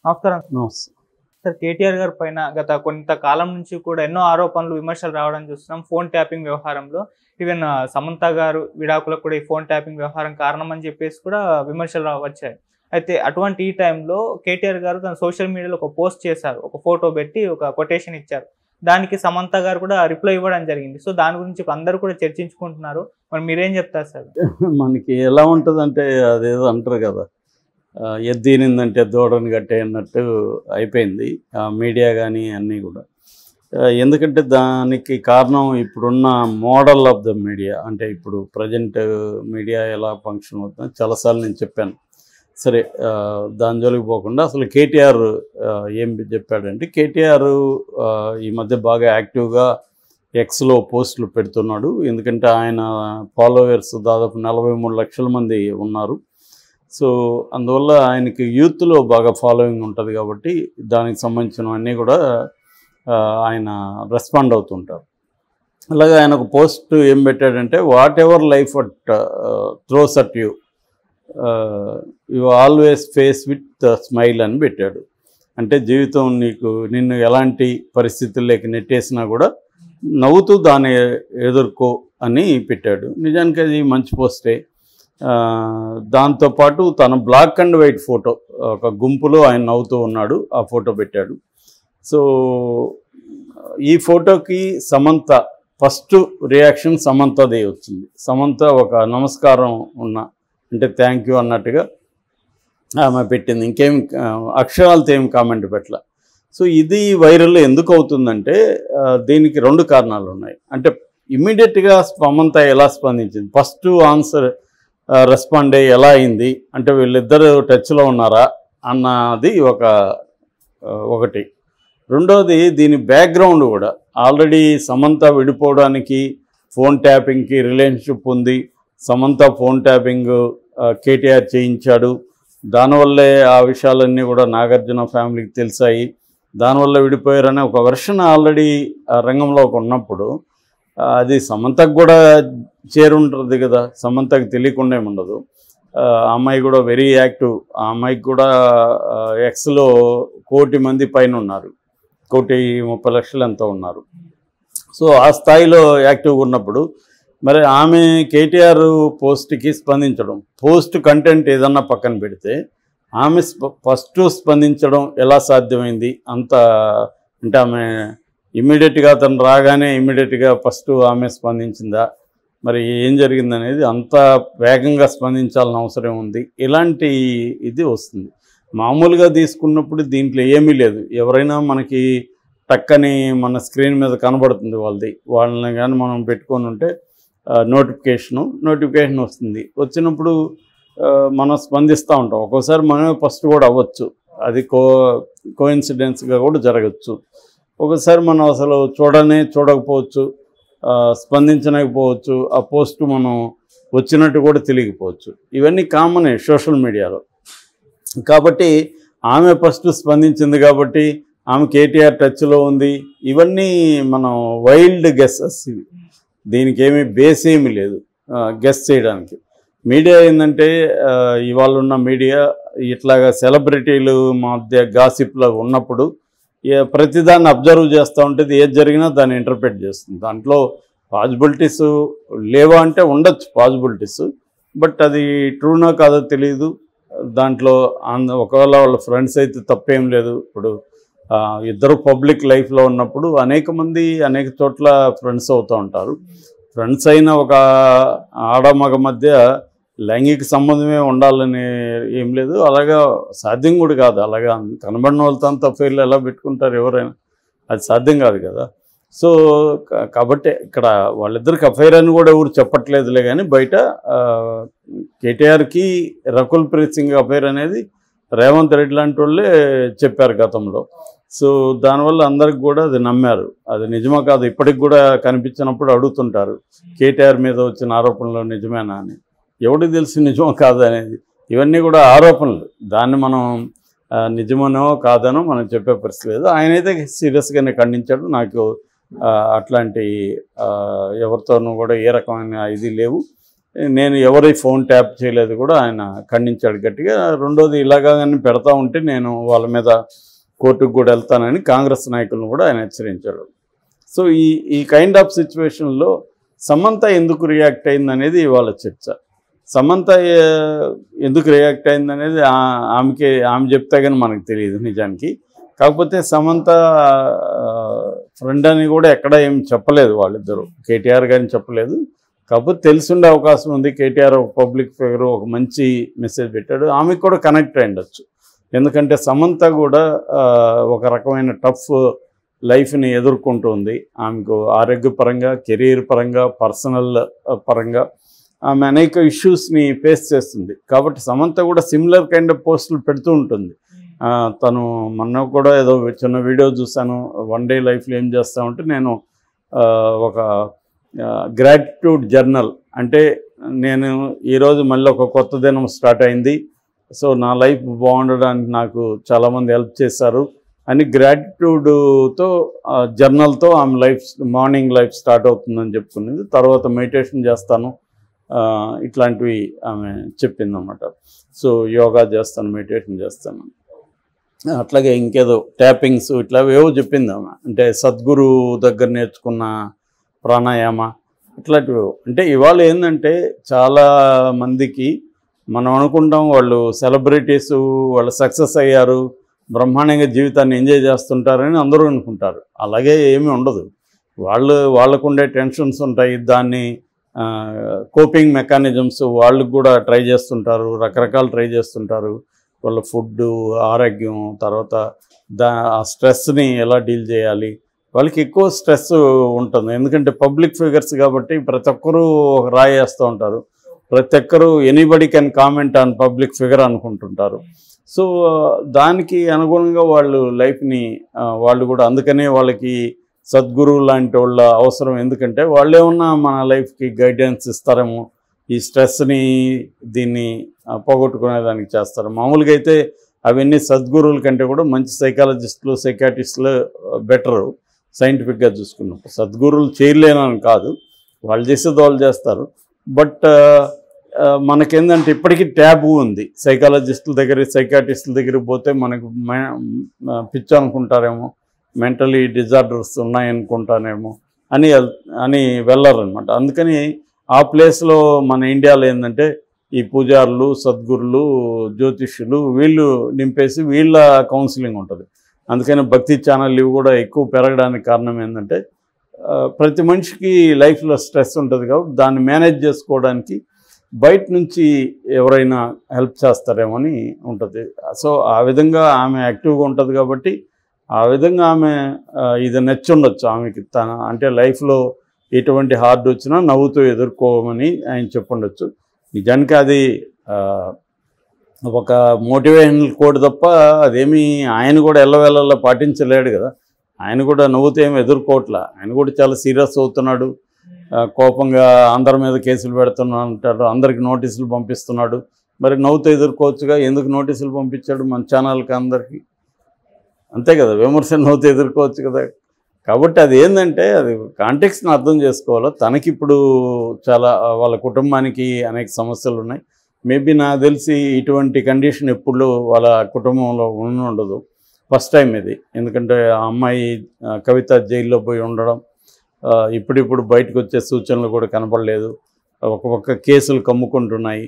నమస్కారం నమస్తే. సార్. కేటీఆర్ గారి పైన గత కొంతకాలం నుంచి కూడా ఎన్నో ఆరోపణలు, విమర్శలు రావడం చూస్తున్నాం. ఫోన్ ట్యాపింగ్ వ్యవహారంలో ఈవెన్ సమంత గారు విడాకులకు కూడా ఈ ఫోన్ ట్యాపింగ్ వ్యవహారం కారణం అని చెప్పేసి కూడా విమర్శలు వచ్చాయి. అయితే అటువంటి ఈ టైంలో కేటీఆర్ గారు తన సోషల్ మీడియాలో ఒక పోస్ట్ చేశారు. ఒక ఫోటో పెట్టి ఒక కొటేషన్ ఇచ్చారు. దానికి సమంత గారు కూడా రిప్లై ఇవ్వడం జరిగింది. సో దాని గురించి ఇప్పుడు అందరూ కూడా చర్చించుకుంటున్నారు. మరి మీరేం చెప్తారు సార్? మనకి ఎలా ఉంటుందంటే అదేదో అంటారు కదా, ఎద్దీనిందంటే దూడని కట్టే అన్నట్టు అయిపోయింది మీడియా కానీ అన్నీ కూడా. ఎందుకంటే దానికి కారణం ఇప్పుడున్న మోడల్ ఆఫ్ ద మీడియా. అంటే ఇప్పుడు ప్రజెంట్ మీడియా ఎలా ఫంక్షన్ అవుతుందో చాలాసార్లు నేను చెప్పాను. సరే, దాని జోలికి పోకుండా అసలు కేటీఆర్ ఏం చెప్పాడంటే, కేటీఆర్ ఈ మధ్య బాగా యాక్టివ్గా ఎక్స్లో పోస్టులు పెడుతున్నాడు. ఎందుకంటే ఆయన ఫాలోవర్స్ దాదాపు 43 లక్షల మంది ఉన్నారు. సో అందువల్ల ఆయనకి యూత్లో బాగా ఫాలోయింగ్ ఉంటుంది కాబట్టి దానికి సంబంధించినవన్నీ కూడా ఆయన రెస్పాండ్ అవుతుంటారు. అలాగే ఆయన ఒక పోస్ట్ ఏం పెట్టాడంటే, whatever life throws at you always face with smile అని పెట్టాడు. అంటే జీవితం నిన్ను ఎలాంటి పరిస్థితుల్లోకి నెట్టేసినా కూడా నవ్వుతూ దాన్ని ఎదుర్కో అని పెట్టాడు. నిజానికి అది మంచి పోస్టే. దాంతోపాటు తన బ్లాక్ అండ్ వైట్ ఫోటో, ఒక గుంపులో ఆయన నవ్వుతూ ఉన్నాడు, ఆ ఫోటో పెట్టాడు. సో ఈ ఫోటోకి సమంత ఫస్ట్ రియాక్షన్ సమంతదే వచ్చింది. సమంత ఒక నమస్కారం అంటే థ్యాంక్ యూ అన్నట్టుగా ఆమె పెట్టింది. ఇంకేం అక్షరాలతో ఏం కామెంట్ పెట్టాల. సో ఇది వైరల్ ఎందుకు అవుతుందంటే దీనికి 2 కారణాలు ఉన్నాయి. అంటే ఇమ్మీడియట్గా సమంత ఎలా స్పందించింది, ఫస్ట్ ఆన్సర్ రెస్పాండ్ అయ్యి ఎలా అయింది అంటే వీళ్ళిద్దరు టచ్లో ఉన్నారా అన్నది ఒకటి. రెండోది దీని బ్యాక్గ్రౌండ్ కూడా. ఆల్రెడీ సమంత విడిపోవడానికి ఫోన్ ట్యాపింగ్కి రిలేషన్షిప్ ఉంది. సమంత ఫోన్ ట్యాపింగ్ కేటీఆర్ చేయించాడు. దానివల్లే ఆ విషయాలన్నీ కూడా నాగార్జున ఫ్యామిలీకి తెలిసాయి. దానివల్ల విడిపోయారనే ఒక వెర్షన్ ఆల్రెడీ రంగంలోకి ఉన్నప్పుడు అది సమంతకు కూడా చేరుంటుంది కదా. సమంతకు తెలియకుండా ఏముండదు. ఆ అమ్మాయి కూడా వెరీ యాక్టివ్. ఆ అమ్మాయికి కూడా ఎక్స్లో 1 కోటి మంది పైన ఉన్నారు, 1,30,00,000 ఎంతో ఉన్నారు. సో ఆ స్థాయిలో యాక్టివ్గా ఉన్నప్పుడు మరి ఆమె కేటీఆర్ పోస్ట్కి స్పందించడం, పోస్ట్ కంటెంట్ ఏదన్నా పక్కన పెడితే ఆమె ఫస్ట్ స్పందించడం ఎలా సాధ్యమైంది? అంటే ఆమె ఇమ్మీడియట్గా అతను రాగానే ఇమ్మీడియట్గా ఫస్ట్ ఆమె స్పందించిందా, మరి ఏం జరిగిందనేది అంత వేగంగా స్పందించాల్సిన అవసరం ఉంది. ఇలాంటి ఇది వస్తుంది. మామూలుగా తీసుకున్నప్పుడు దీంట్లో ఏమీ లేదు. ఎవరైనా మనకి టక్కని మన స్క్రీన్ మీద కనబడుతుంది వాళ్ళని కానీ మనం పెట్టుకొని ఉంటే నోటిఫికేషన్ వస్తుంది. వచ్చినప్పుడు మనం స్పందిస్తూ ఉంటాం. ఒక్కోసారి మనమే ఫస్ట్ కూడా అవ్వచ్చు. అది కోఇన్సిడెన్స్గా కూడా జరగచ్చు. ఒకసారి మనం అసలు చూడకపోవచ్చు, స్పందించలేకపోవచ్చు. ఆ పోస్ట్ మనం వచ్చినట్టు కూడా తెలియకపోవచ్చు. ఇవన్నీ కామనే సోషల్ మీడియాలో. కాబట్టి ఆమె ఫస్ట్ స్పందించింది కాబట్టి ఆమె కేటీఆర్ టచ్లో ఉంది. ఇవన్నీ మనం వైల్డ్ గెస్సెస్. ఇవి దీనికి ఏమీ బేస్ ఏమీ లేదు గెస్ చేయడానికి. మీడియా ఏంటంటే ఇవాళ ఉన్న మీడియా ఇట్లాగా సెలబ్రిటీలు మధ్య గాసిప్లో ఉన్నప్పుడు ప్రతిదాన్ని అబ్జర్వ్ చేస్తూ ఉంటుంది. ఏది జరిగినా దాన్ని ఇంటర్ప్రిట్ చేస్తుంది. దాంట్లో పాసిబిలిటీస్ లేవా అంటే ఉండొచ్చు పాసిబిలిటీస్, బట్ అది ట్రూనో కాదో తెలియదు. దాంట్లో ఒకవేళ వాళ్ళ ఫ్రెండ్స్ అయితే తప్పేం లేదు. ఇప్పుడు ఇద్దరు పబ్లిక్ లైఫ్లో ఉన్నప్పుడు అనేక మంది అనేక చోట్ల ఫ్రెండ్స్ అవుతూ ఉంటారు. ఫ్రెండ్స్ అయిన ఒక ఆడమగ మధ్య లైంగిక సంబంధమే ఉండాలని ఏం లేదు. అలాగా సాధ్యం కూడా కాదు. అలాగా కనబడిన వాళ్ళతో అంత అఫైర్లు ఎలా పెట్టుకుంటారు ఎవరైనా? అది సాధ్యం కాదు కదా. సో కాబట్టి ఇక్కడ వాళ్ళిద్దరికి అఫైర్ అని కూడా ఎవరు చెప్పట్లేదులే. కానీ బయట కేటీఆర్కి రకుల్ ప్రీత్ సింగ్ అఫైర్ అనేది రేవంత్ రెడ్డి లాంటి వాళ్ళే చెప్పారు గతంలో. సో దానివల్ల అందరికి కూడా అది నమ్మారు. అది నిజమా కాదు ఇప్పటికి కూడా కనిపించినప్పుడు అడుగుతుంటారు, కేటీఆర్ మీద వచ్చిన ఆరోపణలు నిజమేనా అని. ఎవరికి తెలిసి నిజమో కాదు అనేది. ఇవన్నీ కూడా ఆరోపణలు. దాన్ని మనం నిజమనో కాదనో మనం చెప్పే పరిస్థితి లేదు. ఆయనైతే సీరియస్గానే ఖండించాడు. నాకు అట్లాంటి ఎవరితోనూ కూడా ఏ రకమైన ఇది లేవు. నేను ఎవరి ఫోన్ ట్యాప్ చేయలేదు కూడా ఆయన ఖండించాడు గట్టిగా. రెండోది ఇలాగానే పెడతా ఉంటే నేను వాళ్ళ మీద కోర్టుకు కూడా వెళ్తానని కాంగ్రెస్ నాయకులను కూడా ఆయన హెచ్చరించాడు. సో ఈ కైండ్ ఆఫ్ సిచ్యువేషన్లో సమంత ఎందుకు రియాక్ట్ అయిందనేది ఇవాళ చర్చ. సమంత ఎందుకు రియాక్ట్ అయిందనేది ఆమె చెప్తే కానీ మనకు తెలియదు నిజానికి. కాకపోతే సమంత ఫ్రెండ్ అని కూడా ఎక్కడ ఏం చెప్పలేదు వాళ్ళిద్దరూ, కేటీఆర్ గారిని చెప్పలేదు. కాకపోతే తెలిసిండే అవకాశం ఉంది. కేటీఆర్ ఒక పబ్లిక్ ఫిగర్, ఒక మంచి మెసేజ్ పెట్టాడు, ఆమెకు కూడా కనెక్ట్ అయ్యుండొచ్చు. ఎందుకంటే సమంత కూడా ఒక రకమైన టఫ్ లైఫ్ని ఎదుర్కొంటుంది. ఆమెకు ఆరోగ్యపరంగా, కెరీర్ పరంగా, పర్సనల్ పరంగా ఆమె అనేక ఇష్యూస్ని ఫేస్ చేస్తుంది. కాబట్టి సమంత కూడా సిమిలర్ కైండ్ ఆఫ్ పోస్టులు పెడుతూ ఉంటుంది. తను మొన్న కూడా ఏదో చిన్న వీడియో చూశాను, వన్ డే లైఫ్లో ఏం చేస్తామంటే నేను ఒక గ్రాటిట్యూడ్ జర్నల్, అంటే నేను ఈరోజు మళ్ళీ ఒక కొత్త దినం స్టార్ట్ అయింది, సో నా లైఫ్ బాగుండడానికి నాకు చాలామంది హెల్ప్ చేశారు అని గ్రాటిట్యూడ్తో జర్నల్తో ఆమె లైఫ్ మార్నింగ్ లైఫ్ స్టార్ట్ అవుతుందని చెప్పుకునేది. తర్వాత మెడిటేషన్ చేస్తాను ఇట్లాంటివి ఆమె చెప్పిందన్నమాట. సో యోగా చేస్తాను, మెడిటేషన్ చేస్తాను, అట్లాగే ఇంకేదో ట్యాపింగ్స్ ఇట్లా ఏవో చెప్పింది ఆమె. అంటే సద్గురు దగ్గర నేర్చుకున్న ప్రాణాయామ ఇట్లాంటివి. అంటే ఇవాళ ఏంటంటే చాలా మందికి మనం అనుకుంటాం వాళ్ళు సెలబ్రిటీస్, వాళ్ళు సక్సెస్ అయ్యారు, బ్రహ్మాండంగా జీవితాన్ని ఎంజాయ్ చేస్తుంటారని అందరూ అనుకుంటారు. అలాగే ఏమీ ఉండదు. వాళ్ళకుండే టెన్షన్స్ ఉంటాయి, దాన్ని కోపింగ్ మెకానిజమ్స్ వాళ్ళు కూడా ట్రై చేస్తుంటారు, రకరకాలు ట్రై చేస్తుంటారు. వాళ్ళ ఫుడ్, ఆరోగ్యం, తర్వాత ఆ స్ట్రెస్ని ఎలా డీల్ చేయాలి. వాళ్ళకి ఎక్కువ స్ట్రెస్ ఉంటుంది, ఎందుకంటే పబ్లిక్ ఫిగర్స్ కాబట్టి ప్రతి ఒక్కరూ ఒక రాయి వేస్తూ ఉంటారు. ప్రతి ఒక్కరూ anybody can comment on public figure అనుకుంటుంటారు. సో దానికి అనుగుణంగా వాళ్ళు లైఫ్ని వాళ్ళు కూడా, అందుకనే వాళ్ళకి సద్గురువు లాంటి వాళ్ళ అవసరం. ఎందుకంటే వాళ్ళు ఏమన్నా మన లైఫ్కి గైడెన్స్ ఇస్తారేమో, ఈ స్ట్రెస్ని దీన్ని పోగొట్టుకునేదానికి చేస్తారు. మామూలుగా అయితే అవన్నీ సద్గురువుల కంటే కూడా మంచి సైకాలజిస్టులు, సైకాట్రిస్టులు బెటరు సైంటిఫిక్గా చూసుకున్నప్పుడు. సద్గురువులు చేయలేనని కాదు, వాళ్ళు చేసేది వాళ్ళు చేస్తారు. బట్ మనకేందంటే ఇప్పటికీ ట్యాబు ఉంది. సైకాలజిస్టుల దగ్గర, సైకాట్రిస్టుల దగ్గరికి పోతే మనకు పిచ్చి అనుకుంటారేమో, మెంటలీ డిజార్డర్స్ ఉన్నాయనుకుంటానేమో అని వెళ్ళారనమాట. అందుకని ఆ ప్లేస్లో మన ఇండియాలో ఏంటంటే ఈ పూజారులు, సద్గురులు, జ్యోతిష్యులు వీళ్ళు నింపేసి వీళ్ళ కౌన్సిలింగ్ ఉంటుంది. అందుకని భక్తి ఛానల్ ఇవి కూడా ఎక్కువ పెరగడానికి కారణం ఏంటంటే ప్రతి మనిషికి లైఫ్లో స్ట్రెస్ ఉంటుంది కాబట్టి దాన్ని మేనేజ్ చేసుకోవడానికి బయట నుంచి ఎవరైనా హెల్ప్ చేస్తారేమో అని ఉంటుంది. సో ఆ విధంగా ఆమె యాక్టివ్గా ఉంటుంది కాబట్టి ఆ విధంగా ఆమె ఇది నచ్చుండొచ్చు ఆమెకి. తన అంటే లైఫ్లో ఎటువంటి హార్డ్ వచ్చినా నవ్వుతూ ఎదుర్కోమని ఆయన చెప్పుండొచ్చు. నిజానికి అది ఒక మోటివేషనల్ కోడ్ తప్ప అదేమీ ఆయన కూడా ఎల్లవెల్లలా పాటించలేడు కదా. ఆయన కూడా నవ్వుతూ ఏమి ఎదుర్కోవట్లా, ఆయన కూడా చాలా సీరియస్ అవుతున్నాడు. కోపంగా అందరి మీద కేసులు పెడుతున్నా అంటాడు, అందరికి నోటీసులు పంపిస్తున్నాడు. మరి నవ్వుతూ ఎదుర్కోవచ్చుగా, ఎందుకు నోటీసులు పంపించాడు మన ఛానల్కి అందరికీ? అంతే కదా, విమర్శలు నవ్వుతూ ఎదుర్కోవచ్చు కదా. కాబట్టి అది ఏంటంటే అది కాంటెక్స్ట్ని అర్థం చేసుకోవాలి. తనకిప్పుడు చాలా వాళ్ళ కుటుంబానికి అనేక సమస్యలు ఉన్నాయి. మేబీ నాకు తెలిసి ఇటువంటి కండిషన్ ఎప్పుడు వాళ్ళ కుటుంబంలో ఉండదు, ఫస్ట్ టైం ఇది. ఎందుకంటే ఆ అమ్మాయి కవిత జైల్లో పోయి ఉండడం, ఇప్పుడిప్పుడు బయటకు వచ్చే సూచనలు కూడా కనపడలేదు. ఒక పక్క కేసులు కమ్ముకుంటున్నాయి.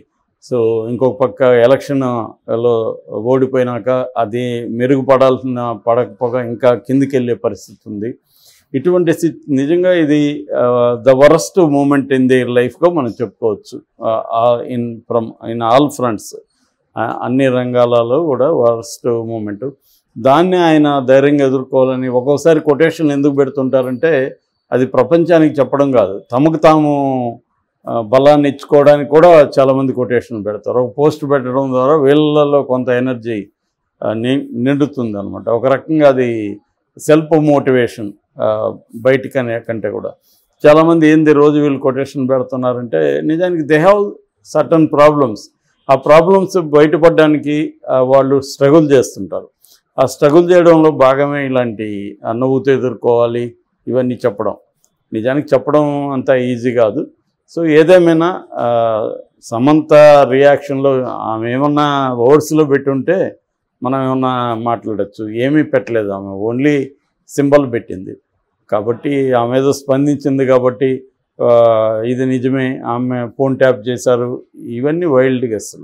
సో ఇంకొక పక్క ఎలక్షన్లో ఓడిపోయినాక అది మెరుగుపడాల్సిన పడకపోగా ఇంకా కిందికి వెళ్ళే పరిస్థితి ఉంది. ఇటువంటి నిజంగా ఇది the worst moment in their లైఫ్గా మనం చెప్పుకోవచ్చు. ఇన్ ఆల్ ఫ్రంట్స్, అన్ని రంగాలలో కూడా వరస్ట్ మూమెంట్. దాన్ని ఆయన ధైర్యంగా ఎదుర్కోవాలని ఒక్కొక్కసారి కొటేషన్లు ఎందుకు పెడుతుంటారంటే అది ప్రపంచానికి చెప్పడం కాదు, తమకు తాము బలాన్ని ఇచ్చుకోవడానికి కూడా చాలామంది కొటేషన్ పెడతారు. ఒక పోస్ట్ పెట్టడం ద్వారా వీళ్ళలో కొంత ఎనర్జీ నిండుతుంది అనమాట. ఒక రకంగా అది సెల్ఫ్ మోటివేషన్ బయటికనే కంటే కూడా. చాలామంది ఏంది రోజు వీళ్ళు కొటేషన్ పెడుతున్నారంటే నిజానికి దే హ్యావ్ సర్టన్ ప్రాబ్లమ్స్. ఆ ప్రాబ్లమ్స్ బయటపడడానికి వాళ్ళు స్ట్రగుల్ చేస్తుంటారు. ఆ స్ట్రగుల్ చేయడంలో భాగమే ఇలాంటి నవ్వుతూ ఎదుర్కోవాలి ఇవన్నీ చెప్పడం. నిజానికి చెప్పడం అంత ఈజీ కాదు. సో ఏదేమైనా సమంత రియాక్షన్లో ఆమె ఏమన్నా వర్డ్స్లో పెట్టుంటే మనం ఏమన్నా మాట్లాడచ్చు. ఏమీ పెట్టలేదు, ఆమె ఓన్లీ సింబల్ పెట్టింది. కాబట్టి ఆమె ఏదో స్పందించింది కాబట్టి ఇది నిజమే, ఆమె ఫోన్ ట్యాప్ చేశారు, ఇవన్నీ వైల్డ్ గెస్సులు.